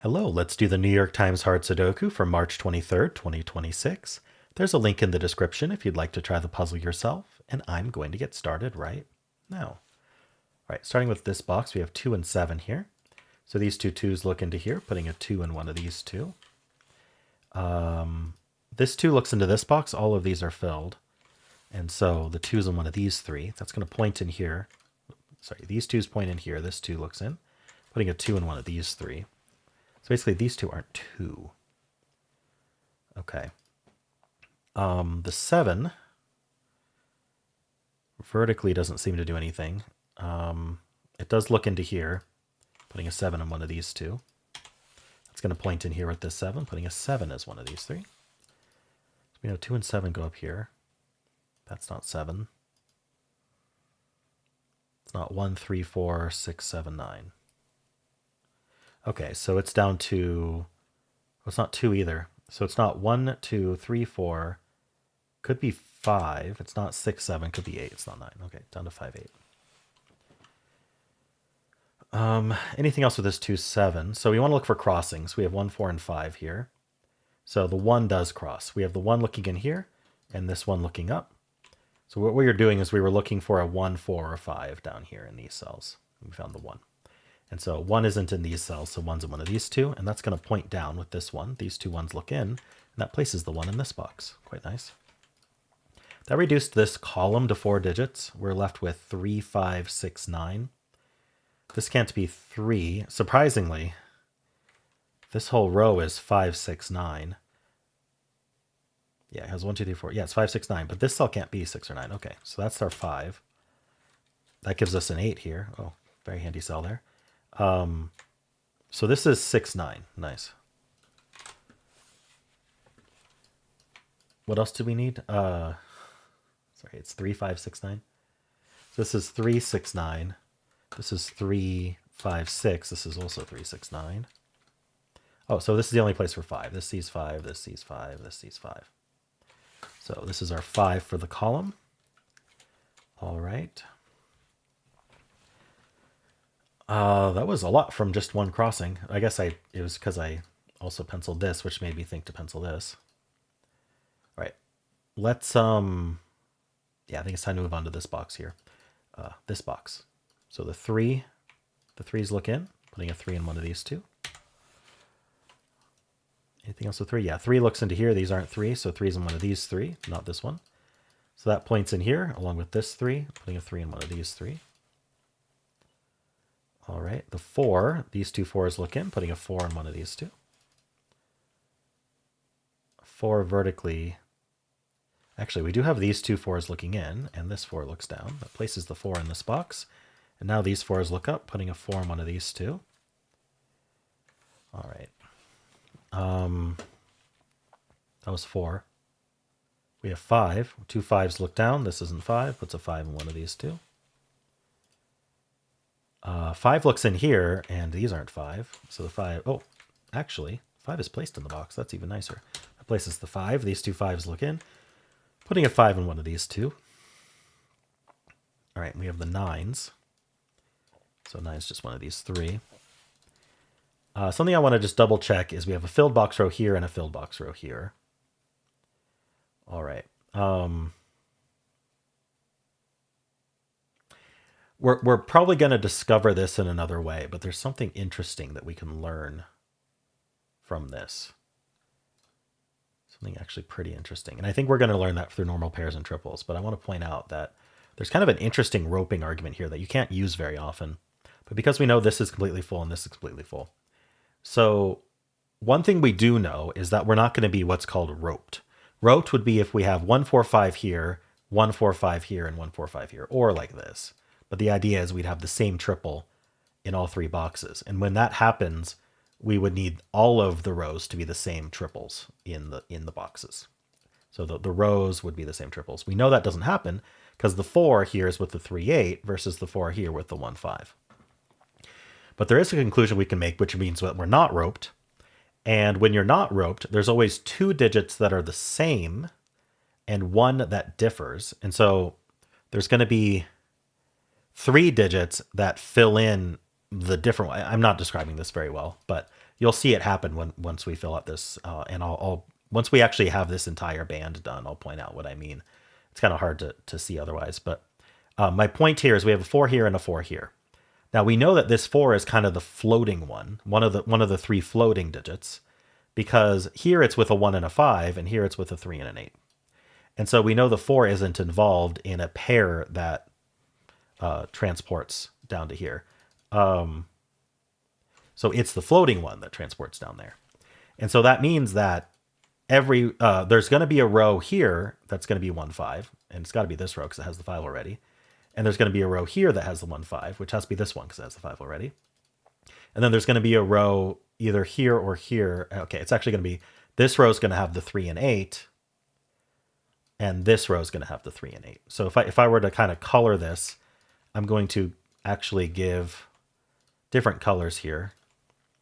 Hello, let's do the New York Times Hard Sudoku for March 23rd, 2026. There's a link in the description if you'd like to try the puzzle yourself, and I'm going to get started right now. All right, starting with this box, we have 2 and 7 here. So these two 2s look into here, putting a 2 in one of these two. This 2 looks into this box. All of these are filled. And so the 2's in one of these 3. That's going to point in here. Sorry, these 2's point in here. This 2 looks in, putting a 2 in one of these 3. So basically these 2 aren't 2. Okay. The 7 vertically doesn't seem to do anything. It does look into here, putting a 7 in one of these 2. That's going to point in here with this 7, putting a 7 as one of these 3. So we know 2 and 7 go up here. That's not 7. It's not 1, 3, 4, 6, 7, 9. Okay, so it's down to, well, it's not 2 either. So it's not 1, 2, 3, 4. Could be 5. It's not 6, 7. Could be 8. It's not 9. Okay, down to 5, 8. Anything else with this 2, 7? So we want to look for crossings. We have 1, 4, and 5 here. So the 1 does cross. We have the 1 looking in here, and this 1 looking up. So what we were doing is we were looking for a 1, 4, or 5 down here in these cells. We found the 1. And so 1 isn't in these cells, so 1's in one of these 2, and that's going to point down with this 1. These 2 1's look in, and that places the 1 in this box. Quite nice. That reduced this column to 4 digits. We're left with 3, 5, 6, 9. This can't be 3. Surprisingly, this whole row is 5, 6, 9. Yeah, it has 1, 2, 3, 4. Yeah, it's 5, 6, 9, but this cell can't be 6 or 9. Okay, so that's our 5. That gives us an 8 here. Oh, very handy cell there. So this is 6, 9. Nice. What else do we need? Sorry, it's 3, 5, 6, 9. So this is 3, 6, 9. This is 3, 5, 6. This is also 3, 6, 9. Oh, so this is the only place for 5. This sees 5, this sees 5, this sees 5. So this is our 5 for the column. All right. That was a lot from just one crossing. I guess it was because I also penciled this, which made me think to pencil this. All right. Let's, yeah, I think it's time to move on to this box here. This box. So the 3's look in, putting a 3 in one of these 2. Anything else with 3? Yeah, 3 looks into here. These aren't 3, so 3's in one of these 3, not this one. So that points in here, along with this 3, putting a 3 in one of these 3. All right, the 4, these 2 4's look in, putting a 4 in one of these 2. 4 vertically. Actually, we do have these 2 4's looking in, and this 4 looks down. That places the 4 in this box. And now these 4's look up, putting a 4 in one of these 2. All right. That was 4. We have 5. 2 5's look down. This isn't 5. Puts a 5 in one of these 2. 5 looks in here, and these aren't 5. So the 5... Oh, actually, 5 is placed in the box. That's even nicer. That places the 5. These 2 5's look in, putting a 5 in one of these 2. All right, we have the 9's. So 9's just one of these 3. Something I want to just double check is we have a filled box row here and a filled box row here. All right. We're probably going to discover this in another way, but there's something interesting that we can learn from this. Something actually pretty interesting. And I think we're going to learn that through normal pairs and triples, but I want to point out that there's kind of an interesting roping argument here that you can't use very often. But because we know this is completely full and this is completely full. So one thing we do know is that we're not going to be what's called roped. Roped would be if we have 1, 4, 5 here, 1, 4, 5 here, and 1, 4, 5 here, or like this. But the idea is we'd have the same triple in all 3 boxes. And when that happens, we would need all of the rows to be the same triples in the boxes. So the rows would be the same triples. We know that doesn't happen because the 4 here is with the 3, 8 versus the 4 here with the 1, 5. But there is a conclusion we can make, which means that we're not roped. And when you're not roped, there's always 2 digits that are the same and 1 that differs. And so there's going to be 3 digits that fill in the different way. I'm not describing this very well, but You'll see it happen once we fill out this, and I'll once we actually have this entire band done, I'll point out what I mean. It's kind of hard to see otherwise, but my point here is we have a 4 here and a 4 here. Now we know that this 4 is kind of the floating one of the 3 floating digits, because here it's with a 1 and a 5, and here it's with a 3 and an 8. And so we know the 4 isn't involved in a pair that transports down to here. So it's the floating one that transports down there. And so that means that there's going to be a row here that's going to be 1, 5. And it's got to be this row because it has the 5 already. And there's going to be a row here that has the 1, 5, which has to be this one because it has the 5 already. And then there's going to be a row either here or here. Okay, it's actually going to be, this row is going to have the 3 and 8. And this row is going to have the 3 and 8. So if I were to kind of color this, I'm going to actually give different colors here.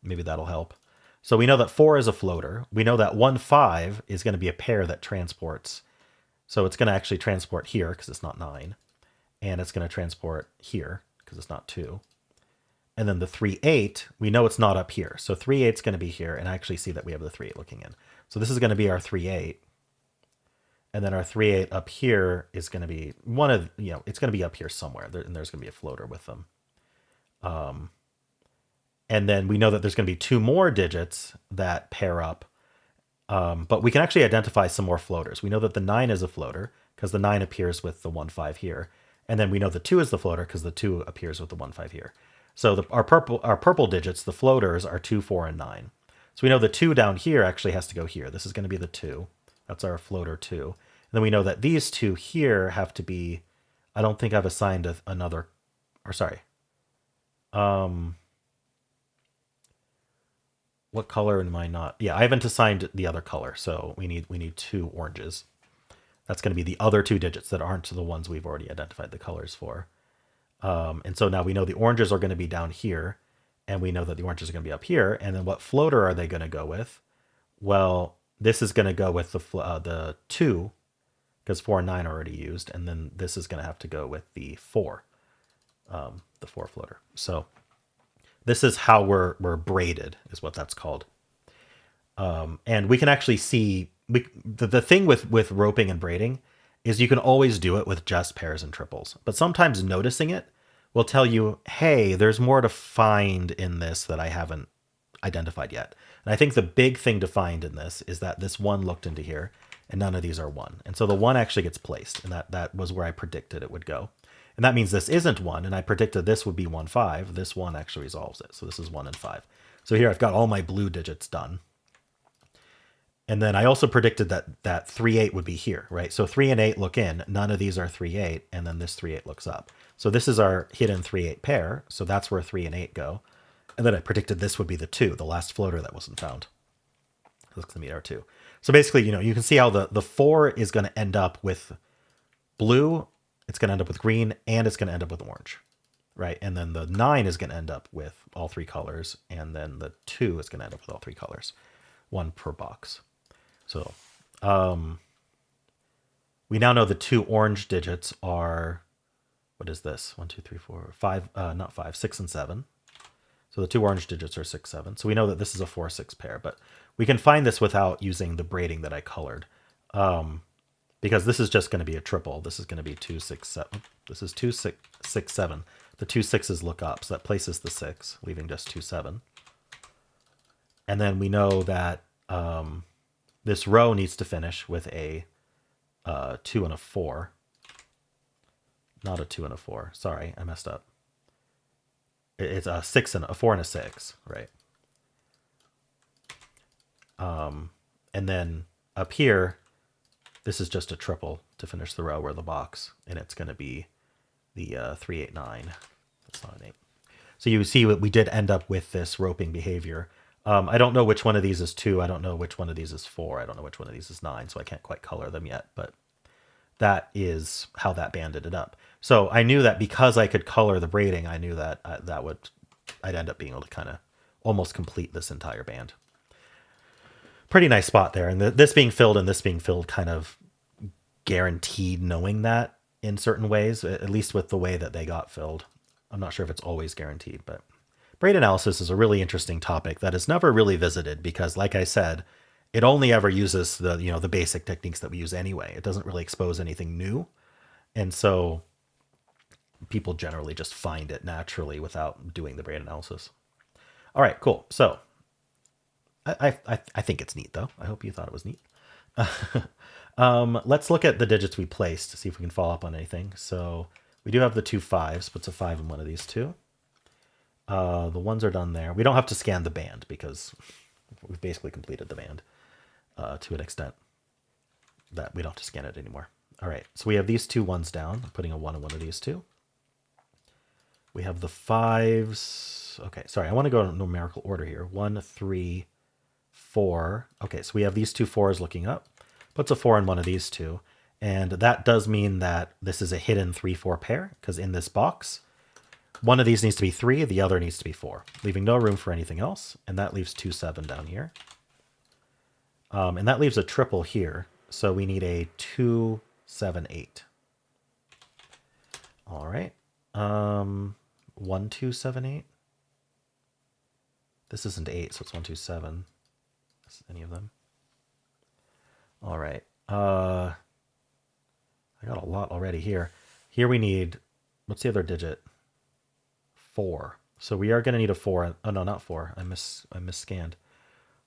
Maybe that'll help. So we know that 4 is a floater. We know that 1, 5 is going to be a pair that transports. So it's going to actually transport here because it's not 9. And it's going to transport here because it's not 2. And then the 3, 8, we know it's not up here. So 3, 8 is going to be here. And I actually see that we have the 3, 8 looking in. So this is going to be our 3, 8. And then our 3, 8 up here is going to be it's going to be up here somewhere. And there's going to be a floater with them. And then we know that there's going to be 2 more digits that pair up. But we can actually identify some more floaters. We know that the 9 is a floater because the 9 appears with the 1, 5 here. And then we know the 2 is the floater because the 2 appears with the 1, 5 here. So our purple digits, the floaters, are 2, 4, and 9. So we know the 2 down here actually has to go here. This is going to be the 2. That's our floater 2. And then we know that these 2 here have to be, I don't think I've assigned another, or sorry. What color am I not? Yeah, I haven't assigned the other color. So we need 2 oranges. That's going to be the other 2 digits that aren't the ones we've already identified the colors for. And so now we know the oranges are going to be down here, and we know that the oranges are going to be up here. And then what floater are they going to go with? Well, this is going to go with the 2, because 4 and 9 are already used. And then this is going to have to go with the 4, the 4 floater. So this is how we're braided, is what that's called. And we can actually see, the thing with roping and braiding is you can always do it with just pairs and triples. But sometimes noticing it will tell you, hey, there's more to find in this that I haven't identified yet. And I think the big thing to find in this is that this 1 looked into here, and none of these are 1. And so the 1 actually gets placed, and that was where I predicted it would go. And that means this isn't 1, and I predicted this would be 1, 5. This 1 actually resolves it. So this is 1 and 5. So here I've got all my blue digits done. And then I also predicted that 3, 8 would be here, right? So 3 and 8 look in. None of these are 3, 8, and then this 3, 8 looks up. So this is our hidden 3, 8 pair. So that's where 3 and 8 go. And then I predicted this would be the 2, the last floater that wasn't found. This is going to be our 2. So basically, you can see how the 4 is going to end up with blue, it's going to end up with green, and it's going to end up with orange, right? And then the 9 is going to end up with all 3 colors, and then the 2 is going to end up with all 3 colors, 1 per box. So we now know the 2 orange digits are, what is this? 1, 2, 3, 4, 5, not 5, 6 and 7. So the 2 orange digits are 6, 7. So we know that this is a 4, 6 pair, but we can find this without using the braiding that I colored. Because this is just going to be a triple. This is going to be 2, 6, 7. This is 2, 6, 6, 7. The 2 6s look up, so that places the 6, leaving just 2, 7. And then we know that this row needs to finish with a 2 and a 4. Not a 2 and a 4. Sorry, I messed up. It's a 4 and a 6, right? And then up here, this is just a triple to finish the row or the box, and it's going to be the 3, 8, 9. That's not an 8. So you see what we did end up with this roping behavior. I don't know which one of these is 2. I don't know which one of these is 4. I don't know which one of these is 9, so I can't quite color them yet, but that is how that band ended up. So I knew that because I could color the braiding, I knew that I'd end up being able to kind of almost complete this entire band. Pretty nice spot there. And this being filled and this being filled kind of guaranteed knowing that in certain ways, at least with the way that they got filled. I'm not sure if it's always guaranteed, but braid analysis is a really interesting topic that is never really visited because, like I said, it only ever uses the basic techniques that we use anyway. It doesn't really expose anything new, and so people generally just find it naturally without doing the braid analysis. All right, cool. So I think it's neat though. I hope you thought it was neat. Let's look at the digits we placed to see if we can follow up on anything. So we do have the 2 5s, puts a 5 in one of these two. The ones are done there. We don't have to scan the band because we've basically completed the band to an extent that we don't have to scan it anymore. All right, so we have these 2 ones down. I'm putting a 1 in one of these two. We have the 5s. Okay, sorry, I want to go in numerical order here. 1, 3, 4. Okay, so we have these 2 4s looking up. Puts a 4 in one of these two. And that does mean that this is a hidden 3-4 pair, because in this box, one of these needs to be 3, the other needs to be 4, leaving no room for anything else. And that leaves 2 7 down here. And that leaves a triple here. So we need a 2 7 8. All right. 1 2 7 8. This isn't 8, so it's 1 2 7. Is any of them? All right. I got a lot already here. Here we need, what's the other digit? 4. So we are going to need a 4. Oh, no, not 4. I misscanned.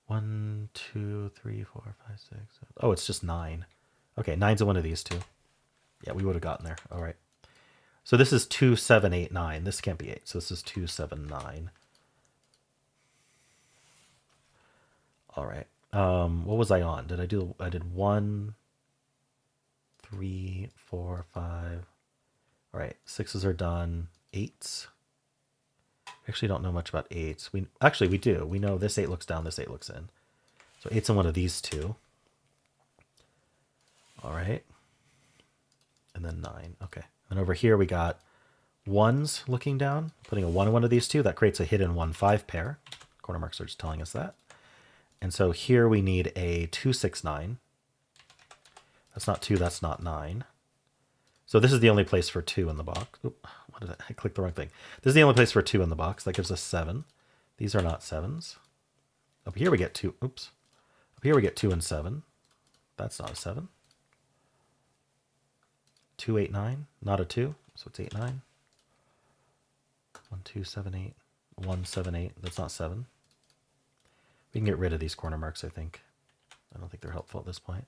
1, 2, 3, 4, 5, 6. 7. Oh, it's just 9. Okay, 9's in one of these two. Yeah, we would have gotten there. All right. So this is 2 7 8 9. This can't be 8. So this is 2 7 9. All right. What was I on? I did 1, 3, 4, 5. All right, 6s are done. 8s. We actually don't know much about 8s. We do. We know this 8 looks down, this 8 looks in. So 8's in one of these two. All right. And then 9. Okay. And over here we got 1s looking down. Putting a 1 in one of these two. That creates a hidden 1 5 pair. Corner marks are just telling us that. And so here we need a 2 6 9. That's not 2, that's not 9. So this is the only place for 2 in the box. Oop, what did I clicked the wrong thing. This is the only place for 2 in the box. That gives us 7. These are not 7s. Up here we get 2. Oops. Up here we get 2 and 7. That's not a 7. 2 8 9. Not a 2. So it's 8 9. 1 2 7 8. 1 7 8. That's not 7. We can get rid of these corner marks, I think. I don't think they're helpful at this point.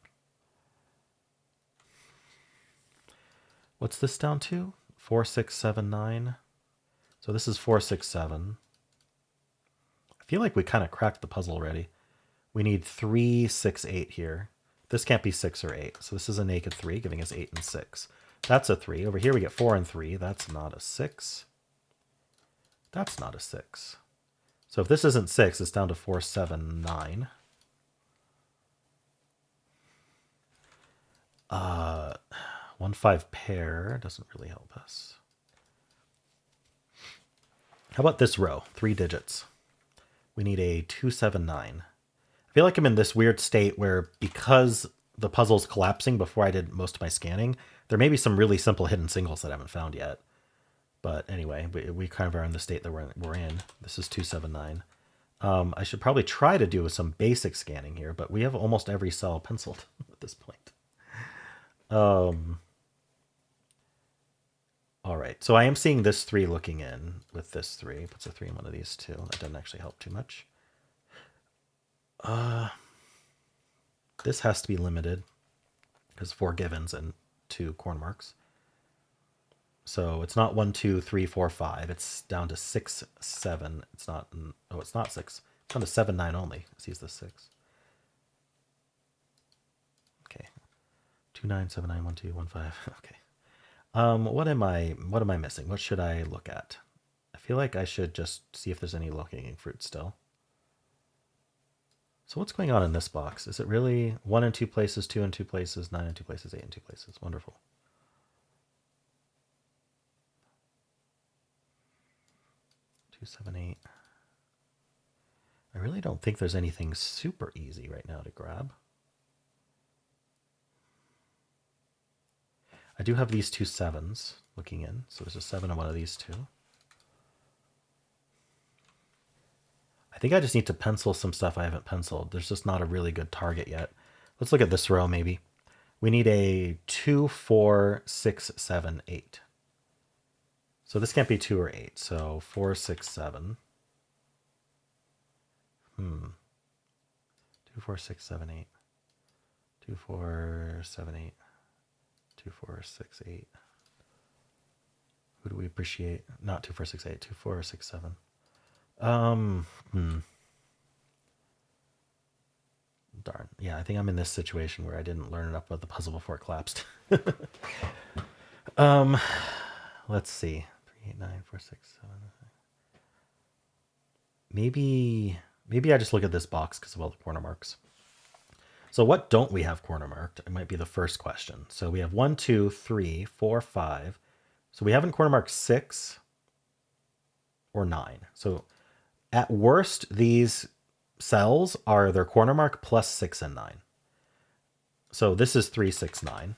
What's this down to? 4 6 7 9. So this is 4 6 7. I feel like we kind of cracked the puzzle already. We need 3 6 8 here. This can't be 6 or 8. So this is a naked 3, giving us 8 and 6. That's a 3. Over here we get 4 and 3. That's not a 6. That's not a 6. So if this isn't 6, it's down to 4 7 9. 1 5 pair doesn't really help us. How about this row? 3 digits. We need a 2 7 9. I feel like I'm in this weird state where, because the puzzle's collapsing before I did most of my scanning, there may be some really simple hidden singles that I haven't found yet. But anyway, we kind of are in the state that we're in. This is 2 7 9. I should probably try to do some basic scanning here, but we have almost every cell penciled at this point. All right, so I am seeing this 3 looking in with this 3. Puts a 3 in one of these two. That doesn't actually help too much. This has to be limited because 4 givens and 2 corner marks. So it's not 1 2 3 4 5. It's down to 6 7. It's not. Oh, it's not 6. It's down to 7 9 only. It sees the 6. Okay. 2 9 7 9 1 2 1 5. Okay. What am I missing? What should I look at? I feel like I should just see if there's any low-hanging fruit still. So what's going on in this box? Is it really 1 in 2 places, 2 in 2 places, 9 in 2 places, 8 in 2 places? Wonderful. 2 7 8. I really don't think there's anything super easy right now to grab. I do have these 2 7s looking in, so there's a 7 on one of these two. I think I just need to pencil some stuff I haven't penciled. There's just not a really good target yet. Let's look at this row maybe. We need a 2, 4, 6, 7, 8. So this can't be 2 or 8. So 4, 6, 7. 2, 4, 6, 7, 8. 2, 4, 7, 8. 2, 4, 6, 8. Who do we appreciate? Not 2, 4, 6, 8. 2, 4, 6, 7. Darn. Yeah, I think I'm in this situation where I didn't learn enough about the puzzle before it collapsed. Let's see. 3, 8, 9, 4, 6, 7. Maybe I just look at this box because of all the corner marks. So what don't we have corner marked? It might be the first question. So we have 1, 2, 3, 4, 5. So we haven't corner marked 6 or 9. So at worst, these cells are their corner mark plus 6 and 9. So this is 3, 6, 9.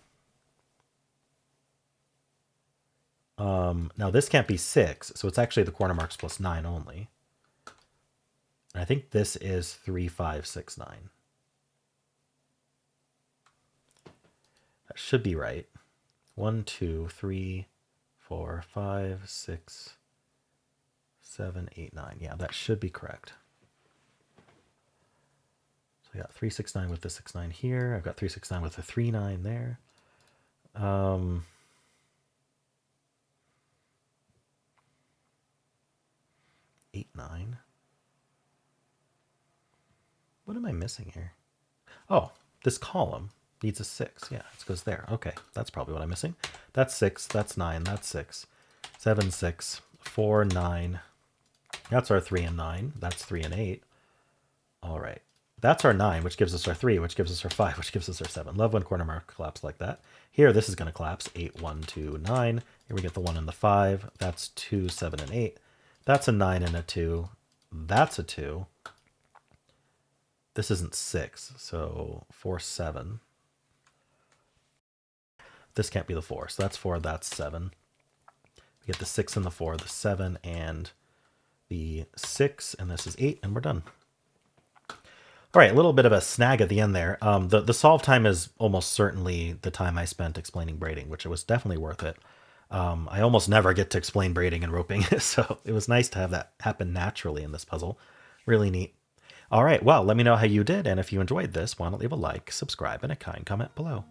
Now this can't be 6, so it's actually the corner marks plus 9 only. And I think this is 3, 5, 6, 9. That should be right. 1, 2, 3, 4, 5, 6, 7, 8, 9. Yeah, that should be correct. So I got 3, 6, 9 with the 6, 9 here. I've got 3, 6, 9 with the 3, 9 there. 8, 9. What am I missing here? Oh, this column needs a 6. Yeah, it goes there. Okay, that's probably what I'm missing. That's 6. That's 9. That's 6. 7, 6. 4, 9. That's our 3 and 9. That's 3 and 8. All right. That's our 9, which gives us our 3, which gives us our 5, which gives us our 7. Love when corner mark collapse like that. Here, this is going to collapse. 8, 1, 2, 9. Here we get the 1 and the 5. That's 2, 7, and 8. That's a 9 and a 2. That's a 2. This isn't 6, so 4, 7. This can't be the 4, so that's 4, that's 7. We get the 6 and the 4, the 7 and the 6, and this is 8, and we're done. All right, a little bit of a snag at the end there. The solve time is almost certainly the time I spent explaining braiding, which it was definitely worth it. I almost never get to explain braiding and roping, so it was nice to have that happen naturally in this puzzle. Really neat. All right, well, let me know how you did, and if you enjoyed this, why not leave a like, subscribe, and a kind comment below.